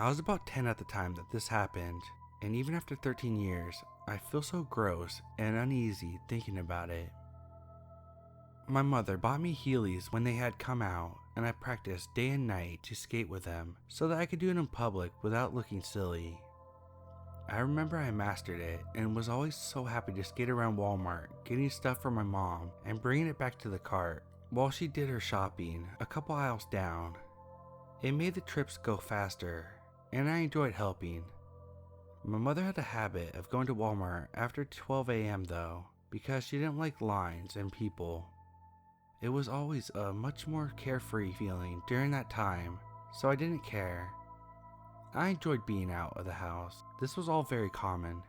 I was about 10 at the time that this happened, and even after 13 years, I feel so gross and uneasy thinking about it. My mother bought me Heelys when they had come out, and I practiced day and night to skate with them so that I could do it in public without looking silly. I remember I mastered it and was always so happy to skate around Walmart getting stuff for my mom and bringing it back to the cart while she did her shopping a couple aisles down. It made the trips go faster, and I enjoyed helping. My mother had a habit of going to Walmart after 12 a.m. though, because she didn't like lines and people. It was always a much more carefree feeling during that time, so I didn't care. I enjoyed being out of the house. This was all very common.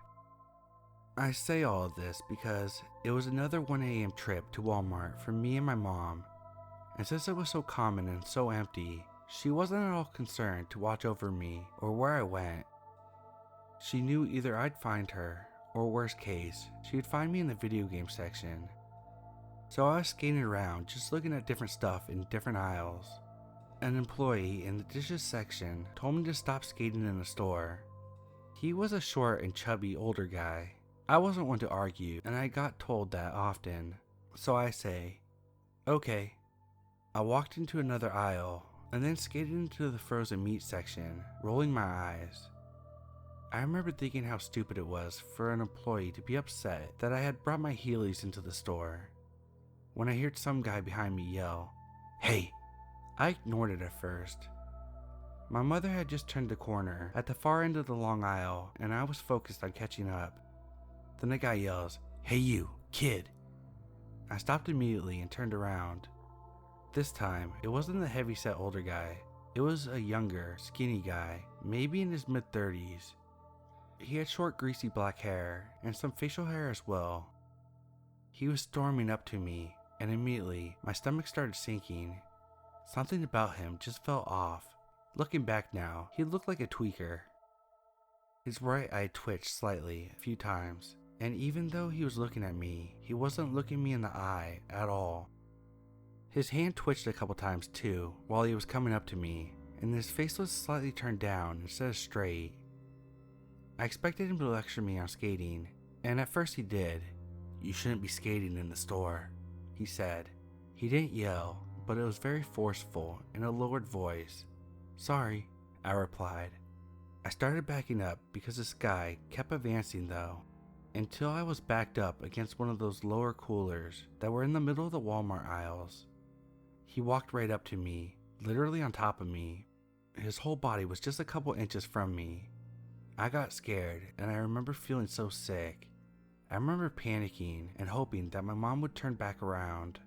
I say all of this because it was another 1 a.m. trip to Walmart for me and my mom, and since it was so common and so empty, she wasn't at all concerned to watch over me or where I went. She knew either I'd find her, or worst case, she would find me in the video game section. So I was skating around just looking at different stuff in different aisles. An employee in the dishes section told me to stop skating in the store. He was a short and chubby older guy. I wasn't one to argue, and I got told that often, so I say, okay. I walked into another aisle and then skated into the frozen meat section, rolling my eyes. I remember thinking how stupid it was for an employee to be upset that I had brought my Heelys into the store. When I heard some guy behind me yell, "Hey!" I ignored it at first. My mother had just turned the corner at the far end of the long aisle, and I was focused on catching up. Then the guy yells, "Hey you, kid!" I stopped immediately and turned around. This time, it wasn't the heavy-set older guy. It was a younger, skinny guy, maybe in his mid-30s. He had short, greasy black hair, and some facial hair as well. He was storming up to me, and immediately, my stomach started sinking. Something about him just felt off. Looking back now, he looked like a tweaker. His right eye twitched slightly a few times, and even though he was looking at me, he wasn't looking me in the eye at all. His hand twitched a couple times too while he was coming up to me, and his face was slightly turned down instead of straight. I expected him to lecture me on skating, and at first he did. "You shouldn't be skating in the store," he said. He didn't yell, but it was very forceful in a lowered voice. "Sorry," I replied. I started backing up because this guy kept advancing though, until I was backed up against one of those lower coolers that were in the middle of the Walmart aisles. He walked right up to me, literally on top of me. His whole body was just a couple inches from me. I got scared, and I remember feeling so sick. I remember panicking and hoping that my mom would turn back around.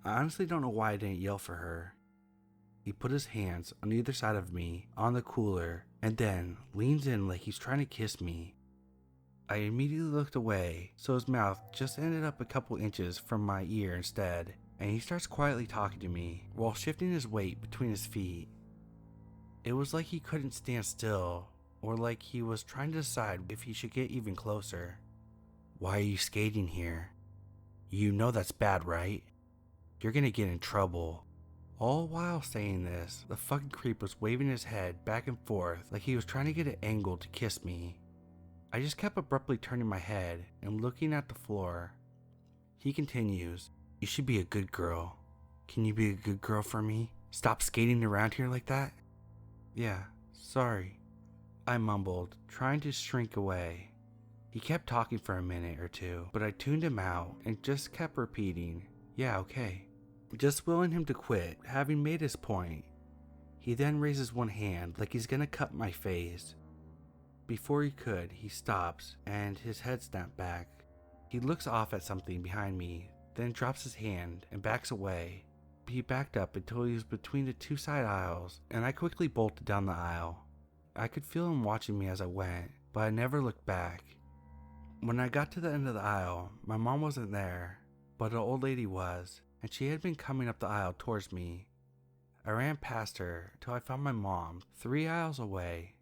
I honestly don't know why I didn't yell for her. He put his hands on either side of me on the cooler and then leans in like he's trying to kiss me. I immediately looked away, so his mouth just ended up a couple inches from my ear instead, and he starts quietly talking to me while shifting his weight between his feet. It was like he couldn't stand still, or like he was trying to decide if he should get even closer. "Why are you skating here? You know that's bad, right? You're gonna get in trouble." All while saying this, the fucking creep was waving his head back and forth like he was trying to get an angle to kiss me. I just kept abruptly turning my head and looking at the floor. He continues, "You should be a good girl. Can you be a good girl for me? Stop skating around here like that?" "Yeah, sorry," I mumbled, trying to shrink away. He kept talking for a minute or two, but I tuned him out and just kept repeating, "Yeah, okay," just willing him to quit, having made his point. He then raises one hand like he's gonna cut my face. Before he could, he stops and his head snapped back. He looks off at something behind me, then drops his hand and backs away. He backed up until he was between the two side aisles, and I quickly bolted down the aisle. I could feel him watching me as I went, but I never looked back. When I got to the end of the aisle, my mom wasn't there, but an old lady was, and she had been coming up the aisle towards me. I ran past her till I found my mom 3 aisles away.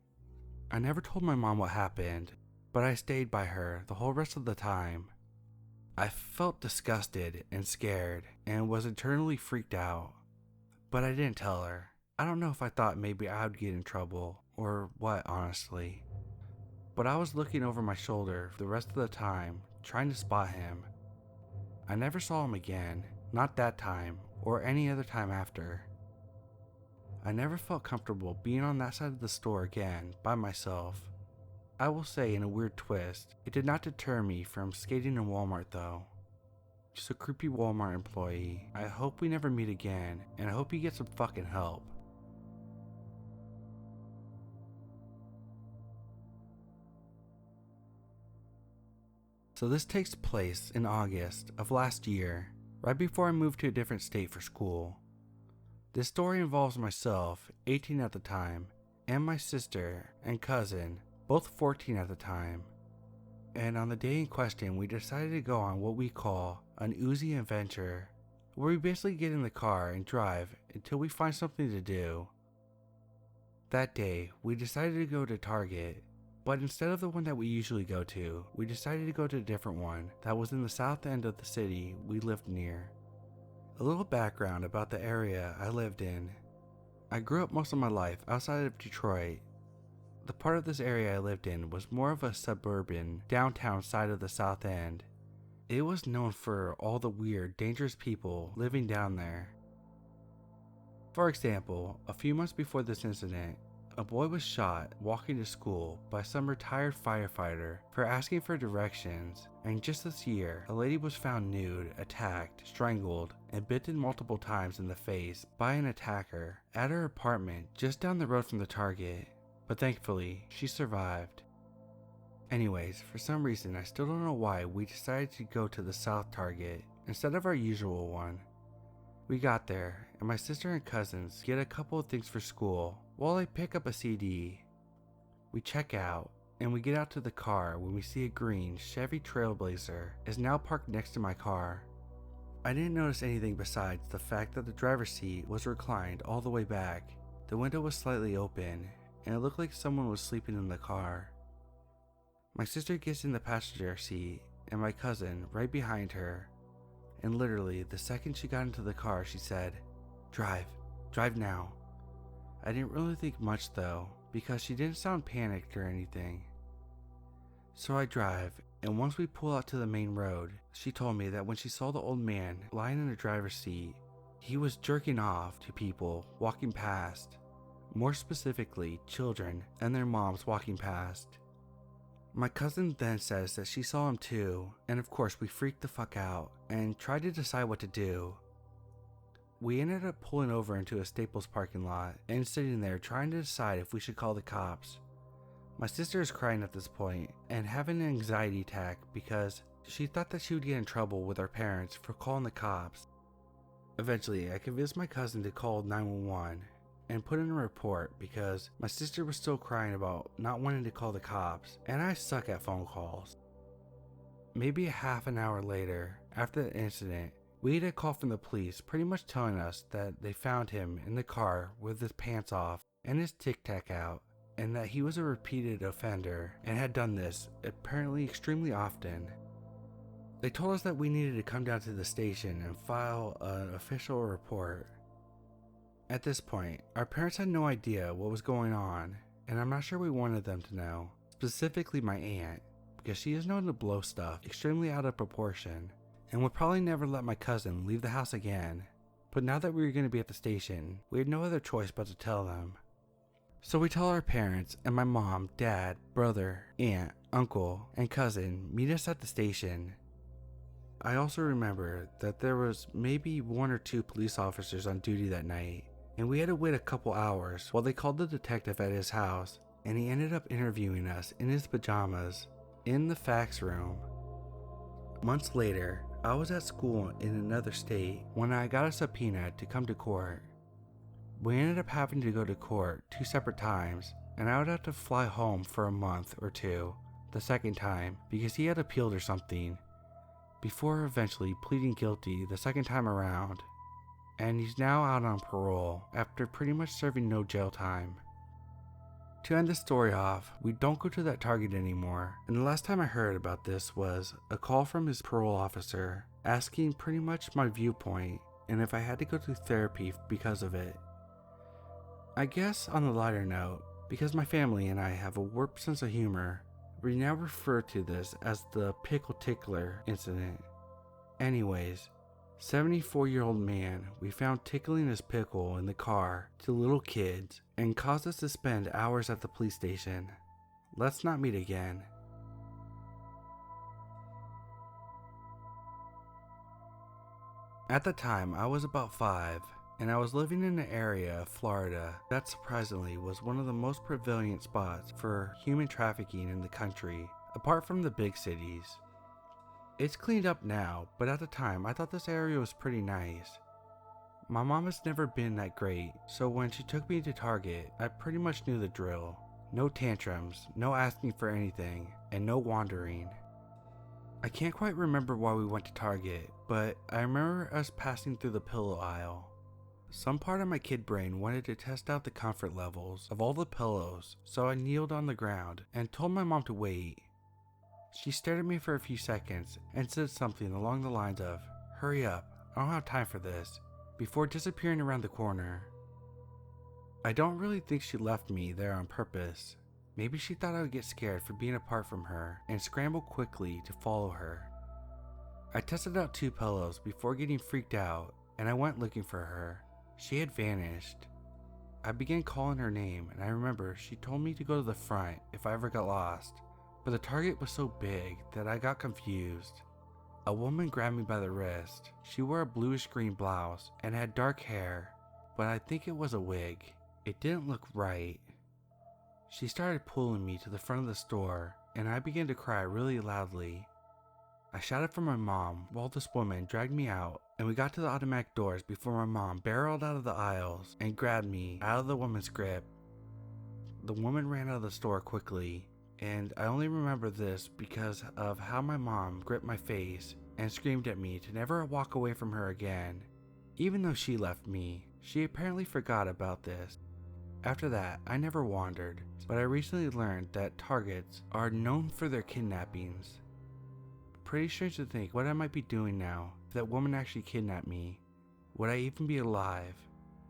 I never told my mom what happened, but I stayed by her the whole rest of the time. I felt disgusted and scared and was internally freaked out, but I didn't tell her. I don't know if I thought maybe I would get in trouble, or what, honestly. But I was looking over my shoulder the rest of the time, trying to spot him. I never saw him again, not that time, or any other time after. I never felt comfortable being on that side of the store again, by myself. I will say, in a weird twist, it did not deter me from skating in Walmart though. Just a creepy Walmart employee. I hope we never meet again, and I hope you get some fucking help. So this takes place in August of last year, right before I moved to a different state for school. This story involves myself, 18 at the time, and my sister and cousin, both 14 at the time. And on the day in question, we decided to go on what we call an Uzi adventure, where we basically get in the car and drive until we find something to do. That day, we decided to go to Target, but instead of the one that we usually go to, we decided to go to a different one that was in the south end of the city we lived near. A little background about the area I lived in. I grew up most of my life outside of Detroit. The part of this area I lived in was more of a suburban, downtown side of the south end. It was known for all the weird, dangerous people living down there. For example, a few months before this incident, a boy was shot walking to school by some retired firefighter for asking for directions, and just this year, a lady was found nude, attacked, strangled, and bitten multiple times in the face by an attacker at her apartment just down the road from the Target, but thankfully, she survived. Anyways, for some reason I still don't know why we decided to go to the South Target instead of our usual one. We got there, and my sister and cousins get a couple of things for school while I pick up a CD. We check out, and we get out to the car when we see a green Chevy Trailblazer is now parked next to my car. I didn't notice anything besides the fact that the driver's seat was reclined all the way back, the window was slightly open, and it looked like someone was sleeping in the car. My sister gets in the passenger seat, and my cousin right behind her, and literally the second she got into the car she said, drive now." I didn't really think much though, because she didn't sound panicked or anything. So I drive, and once we pull out to the main road, she told me that when she saw the old man lying in the driver's seat, he was jerking off to people walking past, more specifically children and their moms walking past. My cousin then says that she saw him too, and of course we freaked the fuck out and tried to decide what to do. We ended up pulling over into a Staples parking lot and sitting there trying to decide if we should call the cops. My sister is crying at this point and having an anxiety attack because she thought that she would get in trouble with our parents for calling the cops. Eventually, I convinced my cousin to call 911 and put in a report because my sister was still crying about not wanting to call the cops, and I suck at phone calls. Maybe a half an hour later, after the incident, we had a call from the police pretty much telling us that they found him in the car with his pants off and his tic tac out, and that he was a repeated offender and had done this apparently extremely often. They told us that we needed to come down to the station and file an official report. At this point, our parents had no idea what was going on, and I'm not sure we wanted them to know, specifically my aunt, because she is known to blow stuff extremely out of proportion, and would probably never let my cousin leave the house again. But now that we were going to be at the station, we had no other choice but to tell them. So we tell our parents, and my mom, dad, brother, aunt, uncle, and cousin meet us at the station. I also remember that there was maybe 1 or 2 police officers on duty that night, and we had to wait a couple hours while they called the detective at his house, and he ended up interviewing us in his pajamas in the fax room. Months later, I was at school in another state when I got a subpoena to come to court. We ended up having to go to court 2 separate times, and I would have to fly home for a month or 2 the second time because he had appealed or something, before eventually pleading guilty the second time around, and he's now out on parole after pretty much serving no jail time. To end the story off, we don't go to that Target anymore, and the last time I heard about this was a call from his parole officer asking pretty much my viewpoint and if I had to go to therapy because of it. I guess on the lighter note, Because my family and I have a warped sense of humor, we now refer to this as the pickle tickler incident. Anyways, 74-year-old man we found tickling his pickle in the car to little kids and caused us to spend hours at the police station. Let's not meet again. At the time, I was about 5, and I was living in an area of Florida that surprisingly was one of the most prevalent spots for human trafficking in the country, apart from the big cities. It's cleaned up now, but at the time I thought this area was pretty nice. My mom has never been that great, so when she took me to Target, I pretty much knew the drill. No tantrums, no asking for anything, and no wandering. I can't quite remember why we went to Target, but I remember us passing through the pillow aisle. Some part of my kid brain wanted to test out the comfort levels of all the pillows, so I kneeled on the ground and told my mom to wait. She stared at me for a few seconds and said something along the lines of, "Hurry up, I don't have time for this," before disappearing around the corner. I don't really think she left me there on purpose. Maybe she thought I would get scared for being apart from her and scramble quickly to follow her. I tested out 2 pillows before getting freaked out, and I went looking for her. She had vanished. I began calling her name, and I remember she told me to go to the front if I ever got lost, but the Target was so big that I got confused. A woman grabbed me by the wrist. She wore a bluish green blouse and had dark hair, but I think it was a wig. It didn't look right. She started pulling me to the front of the store, and I began to cry really loudly. I shouted for my mom while this woman dragged me out, and we got to the automatic doors before my mom barreled out of the aisles and grabbed me out of the woman's grip. The woman ran out of the store quickly, and I only remember this because of how my mom gripped my face and screamed at me to never walk away from her again. Even though she left me, she apparently forgot about this. After that, I never wandered, but I recently learned that Targets are known for their kidnappings. Pretty strange to think what I might be doing now if that woman actually kidnapped me. Would I even be alive?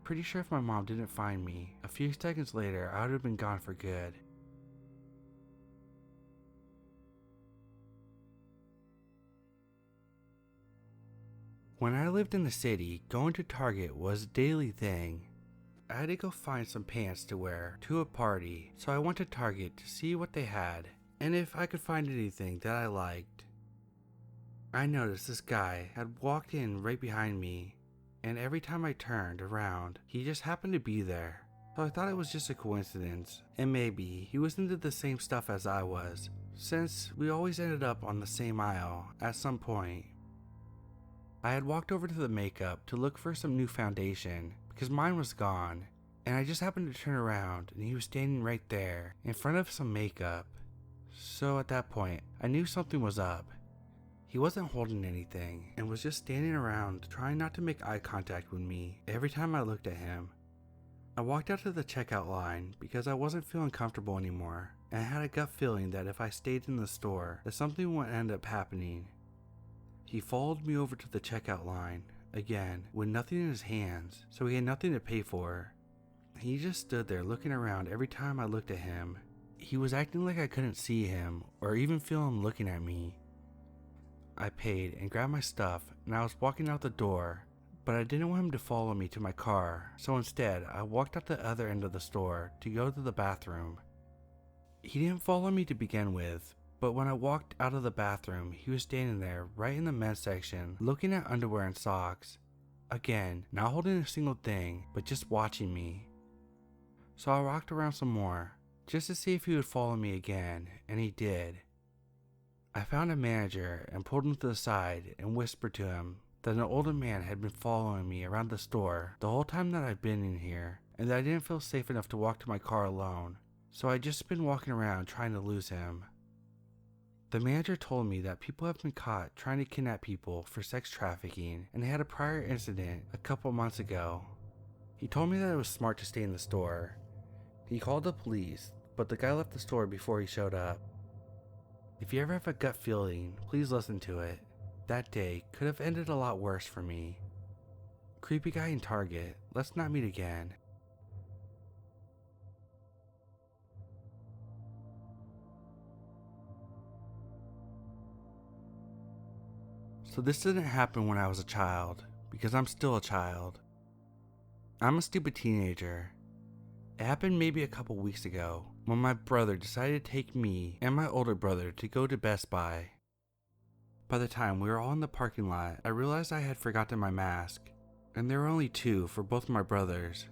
Pretty sure if my mom didn't find me, a few seconds later I would have been gone for good. When I lived in the city, going to Target was a daily thing. I had to go find some pants to wear to a party, so I went to Target to see what they had, and if I could find anything that I liked. I noticed this guy had walked in right behind me, and every time I turned around, he just happened to be there. So I thought it was just a coincidence, and maybe he was into the same stuff as I was, since we always ended up on the same aisle at some point. I had walked over to the makeup to look for some new foundation because mine was gone, and I just happened to turn around and he was standing right there in front of some makeup. So at that point, I knew something was up. He wasn't holding anything and was just standing around trying not to make eye contact with me every time I looked at him. I walked out to the checkout line because I wasn't feeling comfortable anymore, and I had a gut feeling that if I stayed in the store, that something would end up happening. He followed me over to the checkout line, again, with nothing in his hands, so he had nothing to pay for. He just stood there looking around every time I looked at him. He was acting like I couldn't see him, or even feel him looking at me. I paid and grabbed my stuff, and I was walking out the door, but I didn't want him to follow me to my car, so instead, I walked out the other end of the store to go to the bathroom. He didn't follow me to begin with, but when I walked out of the bathroom, he was standing there right in the men's section, looking at underwear and socks. Again, not holding a single thing, but just watching me. So I walked around some more, just to see if he would follow me again, and he did. I found a manager and pulled him to the side and whispered to him that an older man had been following me around the store the whole time that I'd been in here, and that I didn't feel safe enough to walk to my car alone, so I'd just been walking around trying to lose him. The manager told me that people have been caught trying to kidnap people for sex trafficking, and they had a prior incident a couple months ago. He told me that it was smart to stay in the store. He called the police, but the guy left the store before he showed up. If you ever have a gut feeling, please listen to it. That day could have ended a lot worse for me. Creepy guy in Target, let's not meet again. So this didn't happen when I was a child, because I'm still a child. I'm a stupid teenager. It happened maybe a couple weeks ago when my brother decided to take me and my older brother to go to Best Buy. By the time we were all in the parking lot, I realized I had forgotten my mask, and there were only 2 for both of my brothers.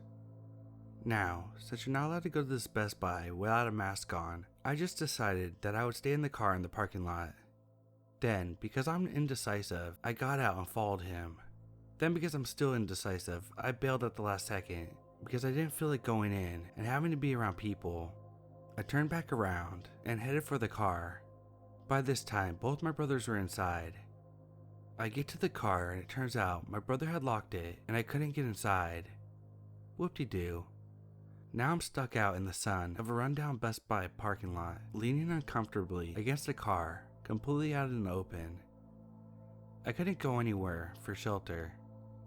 Now, since you're not allowed to go to this Best Buy without a mask on, I just decided that I would stay in the car in the parking lot. Then, because I'm indecisive, I got out and followed him. Then, because I'm still indecisive, I bailed at the last second, because I didn't feel like going in and having to be around people. I turned back around and headed for the car. By this time, both my brothers were inside. I get to the car and it turns out my brother had locked it and I couldn't get inside. Whoop-de-doo. Now I'm stuck out in the sun of a rundown Best Buy parking lot, leaning uncomfortably against a car, completely out in the open. I couldn't go anywhere for shelter.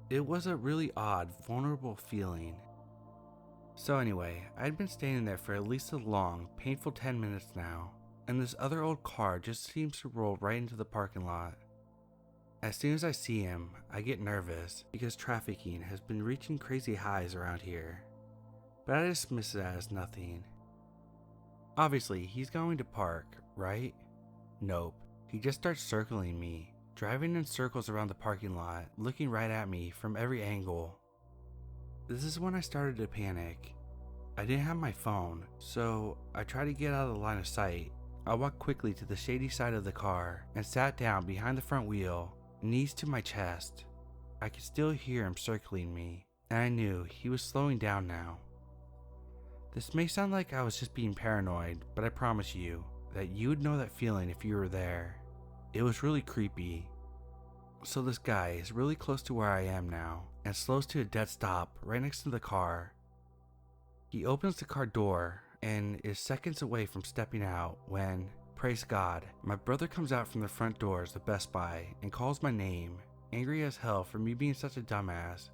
It was a really odd, vulnerable feeling. So anyway, I'd been standing there for at least a long, painful 10 minutes now, and this other old car just seems to roll right into the parking lot. As soon as I see him, I get nervous because trafficking has been reaching crazy highs around here. But I dismiss it as nothing. Obviously, he's going to park, right? Nope. He just starts circling me, driving in circles around the parking lot, looking right at me from every angle. This is when I started to panic. I didn't have my phone, so I tried to get out of the line of sight. I walked quickly to the shady side of the car and sat down behind the front wheel, knees to my chest. I could still hear him circling me, and I knew he was slowing down now. This may sound like I was just being paranoid, but I promise you that you would know that feeling if you were there. It was really creepy. So this guy is really close to where I am now and slows to a dead stop right next to the car. He opens the car door and is seconds away from stepping out when, praise God, my brother comes out from the front doors of Best Buy and calls my name, angry as hell for me being such a dumbass.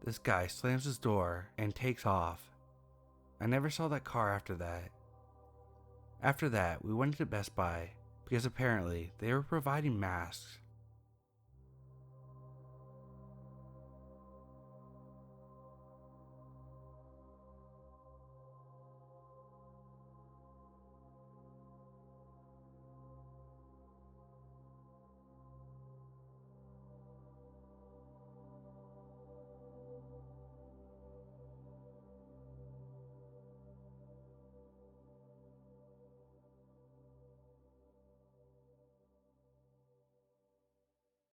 This guy slams his door and takes off. I never saw that car after that. After that, we went to Best Buy because apparently they were providing masks